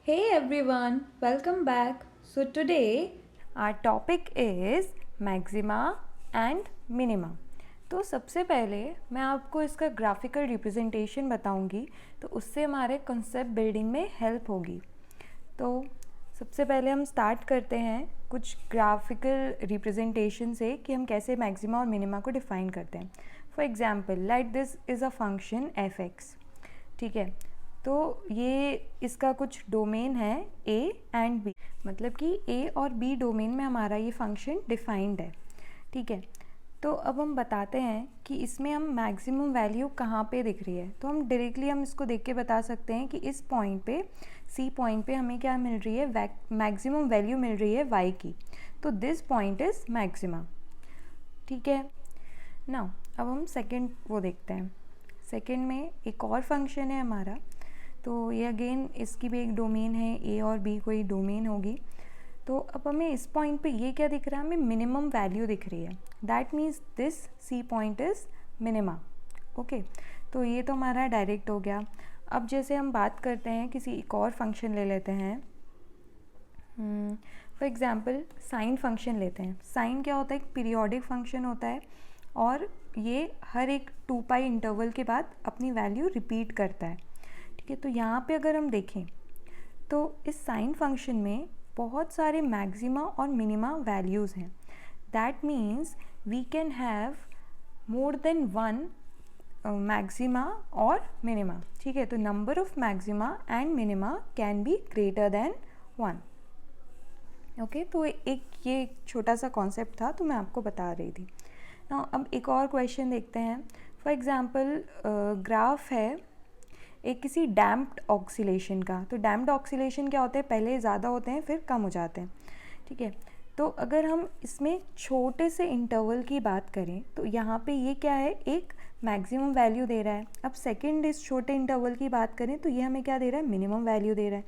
Hey everyone, welcome back. So today our topic is maxima and minima. तो सबसे पहले मैं आपको इसका ग्राफिकल रिप्रेजेंटेशन बताऊंगी, तो उससे हमारे कॉन्सेप्ट बिल्डिंग में हेल्प होगी। तो सबसे पहले हम स्टार्ट करते हैं कुछ ग्राफिकल रिप्रेजेंटेशन से कि हम कैसे मैक्सिमा और मिनिमा को डिफ़ाइन करते हैं। For example like this is a function F x, ठीक है। तो ये इसका कुछ डोमेन है ए एंड बी, मतलब कि ए और बी डोमेन में हमारा ये फंक्शन डिफाइंड है, ठीक है। तो अब हम बताते हैं कि इसमें हम मैक्सिमम वैल्यू कहाँ पे दिख रही है। तो हम डायरेक्टली हम इसको देख के बता सकते हैं कि इस पॉइंट पे, सी पॉइंट पे हमें क्या मिल रही है, मैक्सिमम वैल्यू मिल रही है वाई की। तो दिस पॉइंट इज़ मैक्सिमा, ठीक है ना। अब हम सेकेंड वो देखते हैं। सेकेंड में एक और फंक्शन है हमारा, तो ये अगेन इसकी भी एक डोमेन है, ए और बी कोई डोमेन होगी। तो अब हमें इस पॉइंट पे ये क्या दिख रहा है, हमें मिनिमम वैल्यू दिख रही है। That means this C point is minima, okay. तो ये तो हमारा डायरेक्ट हो गया। अब जैसे हम बात करते हैं किसी एक और फंक्शन ले लेते हैं। फॉर एग्ज़ाम्पल साइन फंक्शन लेते हैं। साइन क्या होता है, एक पीरियोडिक फंक्शन होता है और ये हर एक 2 पाई इंटरवल के बाद अपनी वैल्यू रिपीट करता है, ठीक है। तो यहाँ पे अगर हम देखें तो इस साइन फंक्शन में बहुत सारे मैक्सिमा और मिनिमा वैल्यूज़ हैं। That means we can have more than one maxima और मिनिमा, ठीक है। तो number of maxima and minima can be greater than 1, okay. तो एक ये छोटा सा कॉन्सेप्ट था, तो मैं आपको बता रही थी ना। अब एक और क्वेश्चन देखते हैं। फॉर एग्जांपल ग्राफ है एक किसी डैम्प्ड ऑक्सीलेशन का। तो डैम्प्ड ऑक्सीलेशन क्या होते हैं, पहले ज़्यादा होते हैं फिर कम हो जाते हैं, ठीक है। तो अगर हम इसमें छोटे से इंटरवल की बात करें तो यहाँ पे ये क्या है, एक मैक्सिमम वैल्यू दे रहा है। अब सेकंड इस छोटे इंटरवल की बात करें तो ये हमें क्या दे रहा है, मिनिमम वैल्यू दे रहा है।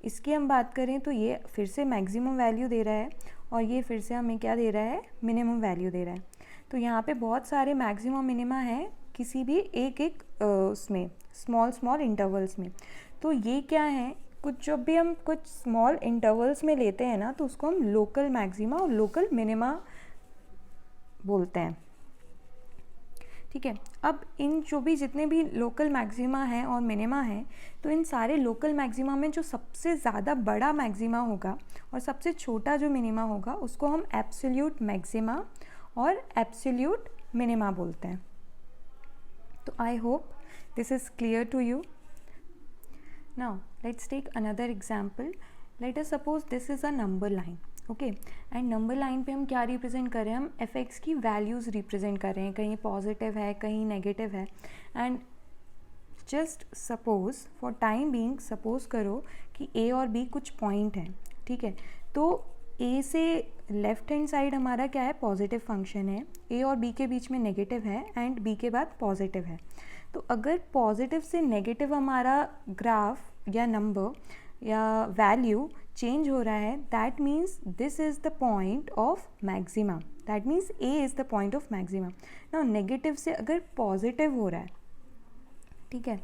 इसकी हम बात करें तो ये फिर से मैक्सिमम वैल्यू दे रहा है और ये फिर से हमें क्या दे रहा है, मिनिमम वैल्यू दे रहा है। तो यहाँ पे बहुत सारे मैक्सिमम मिनिमा हैं किसी भी एक एक उसमें स्मॉल स्मॉल इंटरवल्स में। तो ये क्या है, कुछ जब भी हम कुछ स्मॉल इंटरवल्स में लेते हैं ना, तो उसको हम लोकल मैक्सिमा और लोकल मिनिमा बोलते हैं, ठीक है। अब इन जो भी जितने भी लोकल मैक्सिमा हैं और मिनिमा हैं, तो इन सारे लोकल मैक्सिमा में जो सबसे ज़्यादा बड़ा मैक्सिमा होगा और सबसे छोटा जो मिनिमा होगा उसको हम एब्सोल्यूट मैक्सिमा और एब्सोल्यूट मिनिमा बोलते हैं। तो I hope this is clear to you. Now let's take another example. Let us suppose this is a number line, okay, and number line पे हम क्या रिप्रेजेंट कर रहे हैं, हम एफ एक्स की वैल्यूज़ रिप्रेजेंट कर रहे हैं, कहीं पॉजिटिव है कहीं नेगेटिव है। And just suppose for time being suppose करो कि ए और बी कुछ पॉइंट हैं, ठीक है। तो ए से लेफ्ट हैंड साइड हमारा क्या है, पॉजिटिव फंक्शन है, ए और बी के बीच में नेगेटिव है एंड बी के बाद पॉजिटिव है। तो अगर पॉजिटिव से नेगेटिव हमारा ग्राफ या नंबर या वैल्यू चेंज हो रहा है, that means this is the point of maxima. That means A is the point of maxima. ना नेगेटिव से अगर पॉजिटिव हो रहा है, ठीक है,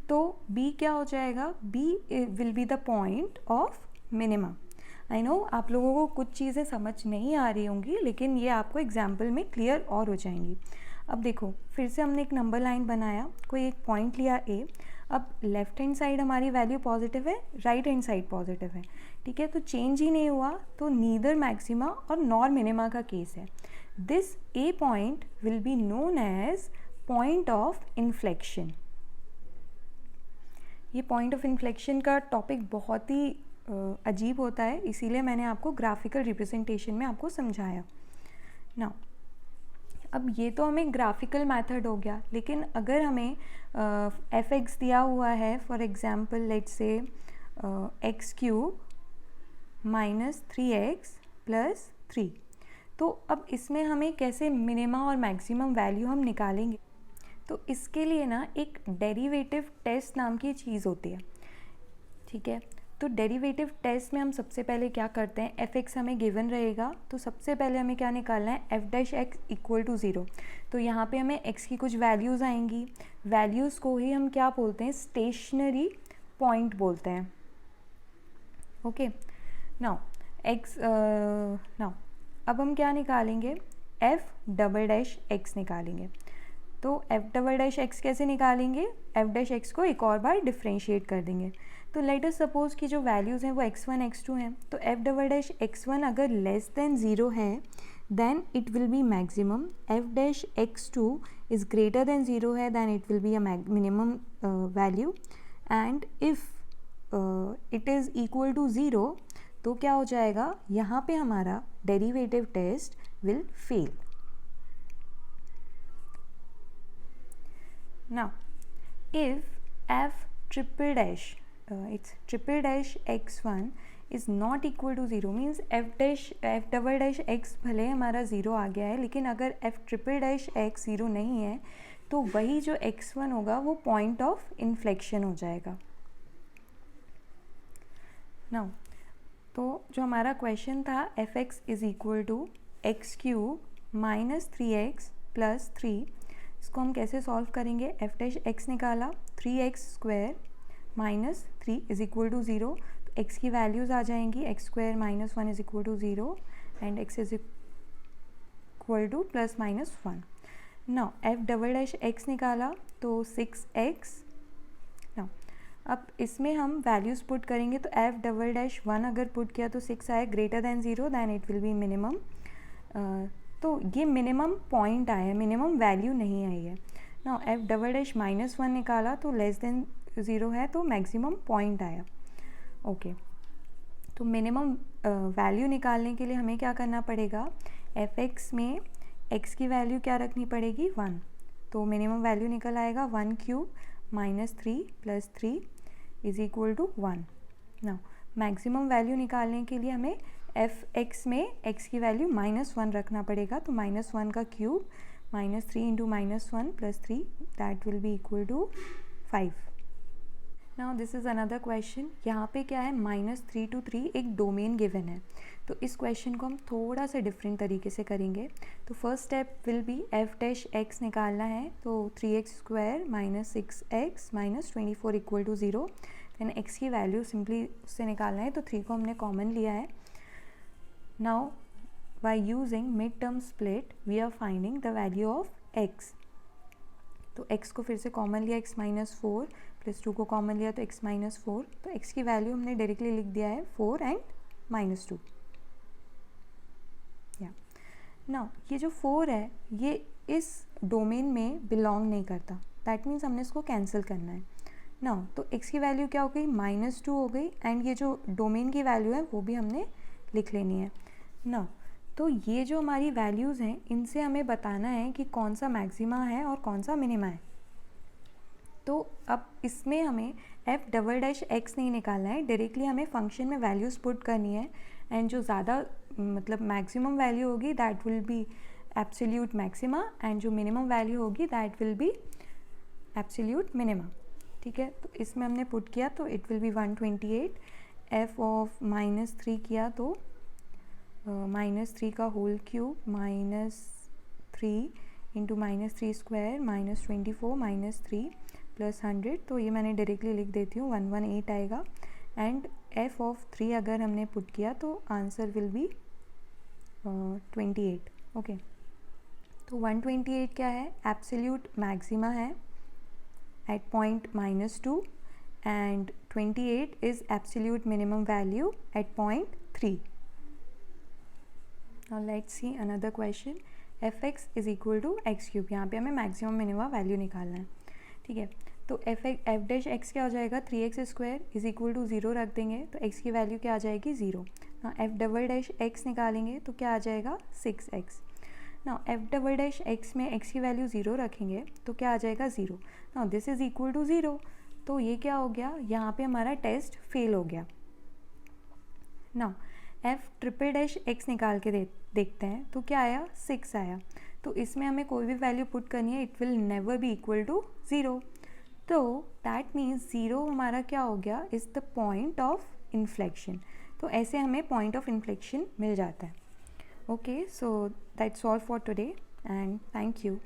तो बी क्या हो जाएगा, B will be the point of minima. I know आप लोगों को कुछ चीज़ें समझ नहीं आ रही होंगी, लेकिन ये आपको एग्जाम्पल में क्लियर और हो जाएंगी। अब देखो फिर से हमने एक नंबर लाइन बनाया, कोई एक पॉइंट लिया ए। अब लेफ्ट हैंड साइड हमारी वैल्यू पॉजिटिव है, राइट हैंड साइड पॉजिटिव है, ठीक है। तो चेंज ही नहीं हुआ, तो नीदर मैक्सिमा और नॉर मिनिमा का केस है। This A point will be known as point of inflection. ये पॉइंट ऑफ इन्फ्लेक्शन का टॉपिक बहुत ही अजीब होता है, इसीलिए मैंने आपको ग्राफिकल रिप्रेजेंटेशन में आपको समझाया ना। अब ये तो हमें ग्राफिकल मेथड हो गया, लेकिन अगर हमें एफ एक्स दिया हुआ है, for example let's say x cube minus 3x plus 3, तो अब इसमें हमें कैसे मिनिमा और मैक्सिमम वैल्यू हम निकालेंगे। तो इसके लिए ना एक डेरिवेटिव टेस्ट नाम की चीज़ होती है, ठीक है। तो डेरिवेटिव टेस्ट में हम सबसे पहले क्या करते हैं, एफ एक्स हमें गिवन रहेगा, तो सबसे पहले हमें क्या निकालना है, f dash x equal to 0। तो यहाँ पे हमें एक्स की कुछ वैल्यूज़ आएंगी, वैल्यूज़ को ही हम क्या बोलते हैं, स्टेशनरी पॉइंट बोलते हैं, ओके, नाउ नाउ अब हम क्या निकालेंगे, एफ डबल डैश एक्स निकालेंगे। तो एफ डबल डैश एक्स कैसे निकालेंगे, एफ डैश एक्स को एक और बार डिफ्रेंशिएट कर देंगे। तो लेट अस सपोज कि जो वैल्यूज़ हैं वो x1 x2 हैं, तो एफ डबल डैश x1 अगर लेस देन 0 है then it will be maximum, f dash x2 is greater than 0 है then it will be a minimum value, and if it is equal to 0 तो क्या हो जाएगा, यहाँ पे हमारा derivative test will fail. Now, if f triple dash it's triple dash x1 is not equal to 0 means f double dash x भले हमारा 0 आ गया है, लेकिन अगर f triple dash x 0 नहीं है तो वही जो x1 होगा वो पॉइंट ऑफ इन्फ्लेक्शन हो जाएगा। Now, तो जो हमारा क्वेश्चन था fx is equal to x cube minus 3x plus 3, इसको हम कैसे सॉल्व करेंगे, एफ डैश एक्स निकाला, 3x square minus 3 is equal to 0, तो x की वैल्यूज़ आ जाएंगी, x square minus 1 is equal to 0 and x is equal to plus minus 1। Now f double dash x निकाला तो 6x। नाउ अब इसमें हम वैल्यूज़ पुट करेंगे, तो एफ डबल डैश 1 अगर पुट किया तो 6 आए, greater than 0 it will will minimum मिनिमम। तो ये मिनिमम पॉइंट आया है, मिनिमम वैल्यू नहीं आई है। ना एफ डबल डैश माइनस 1 निकाला तो लेस देन 0 है तो मैक्सिमम पॉइंट आया। ओके, तो मिनिमम वैल्यू निकालने के लिए हमें क्या करना पड़ेगा, एफ एक्स में एक्स की वैल्यू क्या रखनी पड़ेगी, 1, तो मिनिमम वैल्यू निकल आएगा 1 cube minus 3 plus 3 is equal to 1। ना मैक्सिमम वैल्यू निकालने के लिए हमें एफ एक्स में एक्स की वैल्यू -1 रखना पड़ेगा, तो -1 का cube -3 into -1 plus 3 that will be equal to 5। Now this is another question, यहाँ पे क्या है -3 to 3 एक डोमेन गिवन है, तो इस क्वेश्चन को हम थोड़ा सा डिफरेंट तरीके से करेंगे। तो first step will be f dash x निकालना है, तो 3x square minus 6x minus 24 equal to 0, then x की वैल्यू सिंपली उससे निकालना है, तो 3 को हमने कॉमन लिया है। Now by using midterm split we are finding the value of x, तो x को फिर से कॉमन लिया, x माइनस 4 प्लस 2 को कॉमन लिया तो x माइनस 4, तो x की वैल्यू हमने डायरेक्टली लिख दिया है 4 एंड -2। या नाउ ये जो 4 है ये इस डोमेन में बिलोंग नहीं करता, दैट मीन्स हमने इसको कैंसिल करना है। नाउ तो x की वैल्यू क्या हो गई, -2 हो गई, एंड ये जो डोमेन की वैल्यू है वो भी हमने लिख लेनी है ना। तो ये जो हमारी वैल्यूज़ हैं इनसे हमें बताना है कि कौन सा मैक्सिमा है और कौन सा मिनिमा है। तो अब इसमें हमें एफ डबल डैश एक्स नहीं निकालना है, डायरेक्टली हमें फंक्शन में वैल्यूज़ पुट करनी है, एंड जो ज़्यादा मतलब मैक्सिमम वैल्यू होगी that will be absolute maxima, and जो मिनिमम वैल्यू होगी that will be absolute minima. ठीक है, तो इसमें हमने पुट किया तो it will be 128, f of -3 किया तो -3 का whole cube -3 into -3 square -24 -3 plus 100, तो ये मैंने डायरेक्टली लिख देती हूँ 118 आएगा, एंड एफ ऑफ 3 अगर हमने पुट किया तो आंसर विल बी 28। ओके, तो 128 क्या है, एब्सोल्यूट मैक्सिमा है at point -2 and 28 is absolute minimum value at point 3। Now let's see another question, fx is equal to x cube, यहाँ पे हमें मैक्सिमम मिनिमम वैल्यू निकालना है। ठीक है, तो एफ डैश एक्स क्या हो जाएगा, 3x square is equal to 0 रख देंगे तो x की वैल्यू क्या आ जाएगी 0। ना एफ डबल डैश एक्स निकालेंगे तो क्या आ जाएगा 6x। ना एफ डबल डैश एक्स में x की वैल्यू 0 रखेंगे तो क्या आ जाएगा 0। ना दिस इज इक्वल टू 0, तो ये क्या हो गया, यहाँ पे हमारा टेस्ट फेल हो गया। ना एफ ट्रिपल डैश एक्स निकाल के देखते हैं तो क्या आया, 6 आया, तो इसमें हमें कोई भी वैल्यू पुट करनी है, it will never be equal to 0, तो दैट मीन्स 0 हमारा क्या हो गया, is the point of inflection. तो ऐसे हमें पॉइंट ऑफ इन्फ्लेक्शन मिल जाता है। Okay, so that's all for today and thank you.